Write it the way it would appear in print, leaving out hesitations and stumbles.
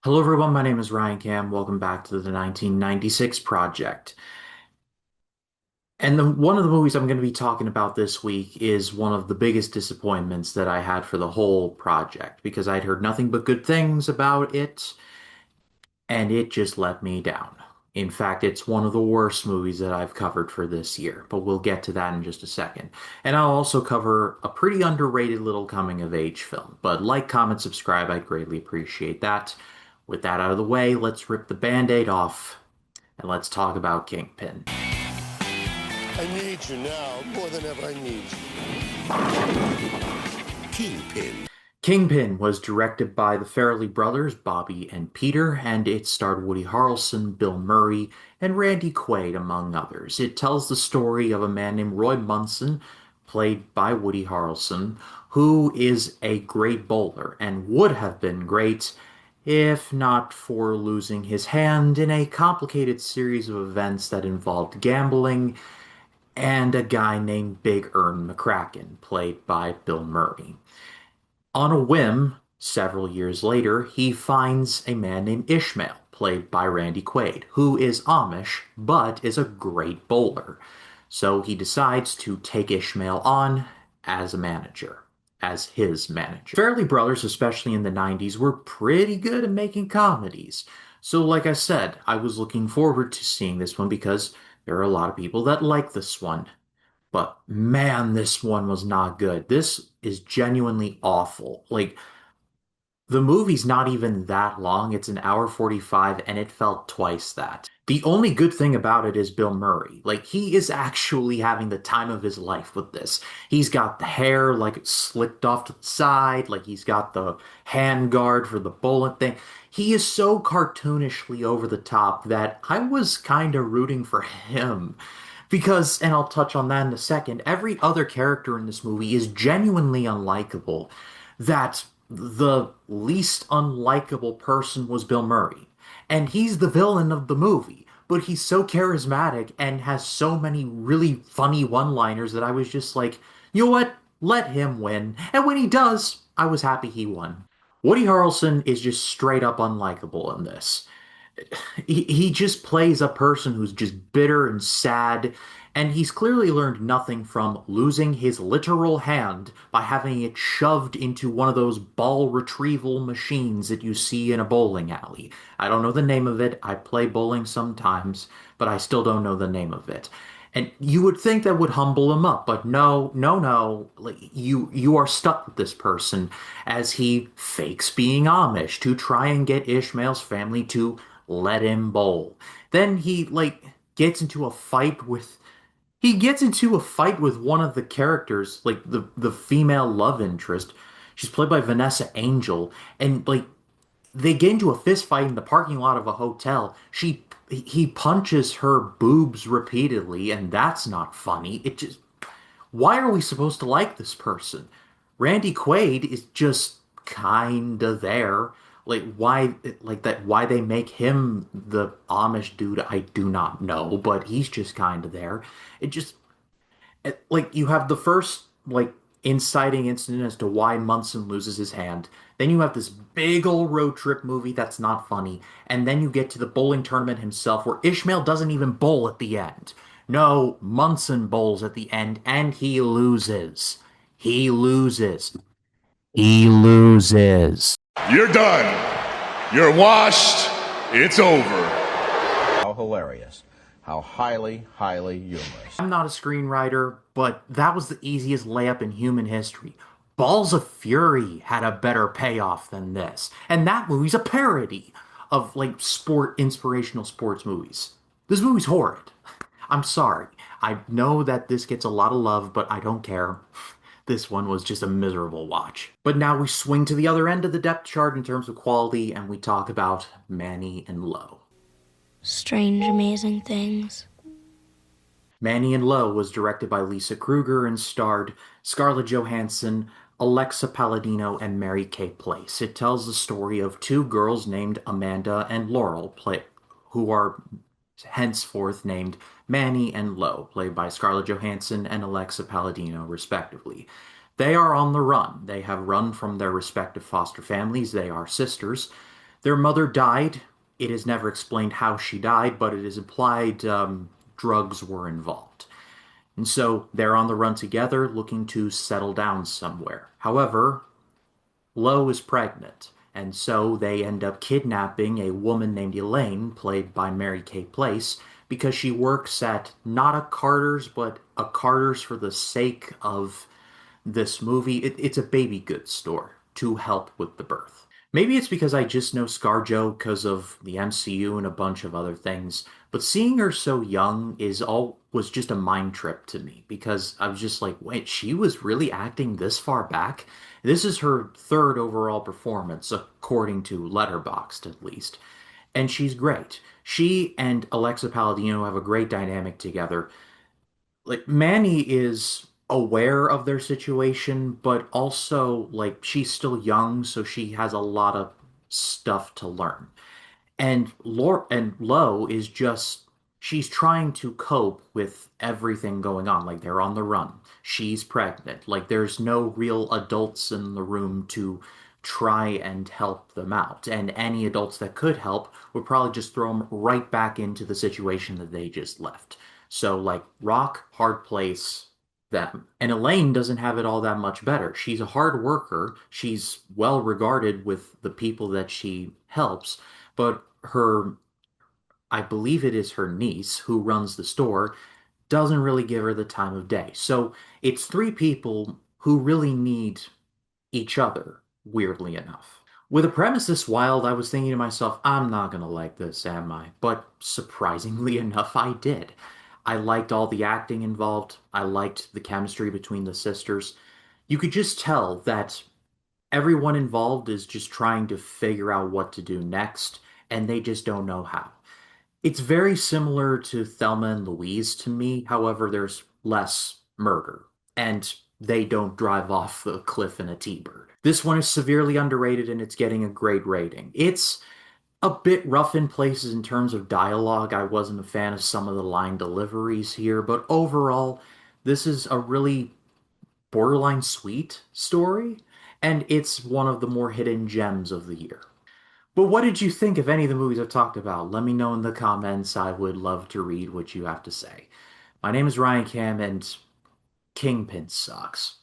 Hello everyone, my name is Ryan Cam. Welcome back to the 1996 Project. And one of the movies I'm going to be talking about this week is one of the biggest disappointments that I had for the whole project because I'd heard nothing but good things about it and it just let me down. In fact, it's one of the worst movies that I've covered for this year, but we'll get to that in just a second. And I'll also cover a pretty underrated little coming of age film. But like, comment, subscribe, I'd greatly appreciate that. With that out of the way, let's rip the band-aid off and let's talk about Kingpin. I need you now more than ever I need you. Kingpin. Kingpin was directed by the Farrelly brothers, Bobby and Peter, and it starred Woody Harrelson, Bill Murray, and Randy Quaid, among others. It tells the story of a man named Roy Munson, played by Woody Harrelson, who is a great bowler and would have been great if not for losing his hand in a complicated series of events that involved gambling and a guy named Big Ern McCracken, played by Bill Murray. On a whim, several years later, he finds a man named Ishmael, played by Randy Quaid, who is Amish but is a great bowler. So he decides to take Ishmael on as a manager, as his manager. Farrelly Brothers, especially in the 90s, were pretty good at making comedies. So, like I said, I was looking forward to seeing this one because there are a lot of people that like this one. But man, this one was not good. This is genuinely awful. Like, the movie's not even that long. It's an hour 45, and it felt twice that. The only good thing about it is Bill Murray. Like, he is actually having the time of his life with this. He's got the hair, like, slicked off to the side. Like, he's got the hand guard for the bullet thing. He is so cartoonishly over the top that I was kind of rooting for him. Because, and I'll touch on that in a second, every other character in this movie is genuinely unlikable. That the least unlikable person was Bill Murray. And he's the villain of the movie. But he's so charismatic and has so many really funny one-liners that I was just like, you know what? Let him win. And when he does, I was happy he won. Woody Harrelson is just straight up unlikable in this. He just plays a person who's just bitter and sad, and he's clearly learned nothing from losing his literal hand by having it shoved into one of those ball retrieval machines that you see in a bowling alley. I don't know the name of it. I play bowling sometimes, but I still don't know the name of it. And you would think that would humble him up, but no, no, no. Like you are stuck with this person as he fakes being Amish to try and get Ishmael's family to let him bowl. Then he gets into a fight with one of the characters, like the female love interest. She's played by Vanessa Angel, and like they get into a fist fight in the parking lot of a hotel. He punches her boobs repeatedly, and that's not funny. It just why are we supposed to like this person? Randy Quaid is just kinda there. Why they make him the Amish dude, I do not know, but he's just kinda there. It just like you have the first like inciting incident as to why Munson loses his hand. Then you have this big old road trip movie that's not funny, and then you get to the bowling tournament himself where Ishmael doesn't even bowl at the end. No, Munson bowls at the end and he loses. He loses. He loses. You're done. You're washed. It's over. How hilarious. How highly, highly humorous. I'm not a screenwriter, but that was the easiest layup in human history. Balls of Fury had a better payoff than this. And that movie's a parody of like inspirational sports movies. This movie's horrid. I'm sorry. I know that this gets a lot of love, but I don't care. This one was just a miserable watch. But now we swing to the other end of the depth chart in terms of quality, and we talk about Manny and Lo. Strange, amazing things. Manny and Lo was directed by Lisa Kruger and starred Scarlett Johansson, Alexa Palladino, and Mary Kay Place. It tells the story of two girls named Amanda and Laurel, who are henceforth named Manny and Lo, played by Scarlett Johansson and Alexa Palladino, respectively. They are on the run. They have run from their respective foster families. They are sisters. Their mother died. It is never explained how she died, but it is implied drugs were involved. And so they're on the run together, looking to settle down somewhere. However, Lo is pregnant, and so they end up kidnapping a woman named Elaine, played by Mary Kay Place, because she works at not a Carter's, but a Carter's for the sake of this movie. It's a baby goods store to help with the birth. Maybe it's because I just know ScarJo because of the MCU and a bunch of other things, but seeing her so young is all was just a mind trip to me because I was just like, wait, she was really acting this far back? This is her third overall performance, according to Letterboxd at least, and she's great. She and Alexa Palladino have a great dynamic together. Like Manny is aware of their situation, but also like she's still young, so she has a lot of stuff to learn. And Lo is just she's trying to cope with everything going on. Like they're on the run. She's pregnant. Like there's no real adults in the room to try and help them out. And any adults that could help would probably just throw them right back into the situation that they just left. So like rock, hard place, them. And Elaine doesn't have it all that much better. She's a hard worker. She's well regarded with the people that she helps, but I believe it is her niece who runs the store, doesn't really give her the time of day. So it's three people who really need each other, weirdly enough. With a premise this wild, I was thinking to myself, I'm not gonna like this, am I? But surprisingly enough, I did. I liked all the acting involved. I liked the chemistry between the sisters. You could just tell that everyone involved is just trying to figure out what to do next, and they just don't know how. It's very similar to Thelma and Louise to me. However, there's less murder, and they don't drive off the cliff in a T-bird. This one is severely underrated, and it's getting a great rating. It's a bit rough in places in terms of dialogue. I wasn't a fan of some of the line deliveries here, but overall, this is a really borderline sweet story, and it's one of the more hidden gems of the year. But what did you think of any of the movies I've talked about? Let me know in the comments. I would love to read what you have to say. My name is Ryan Cam, and Kingpin sucks.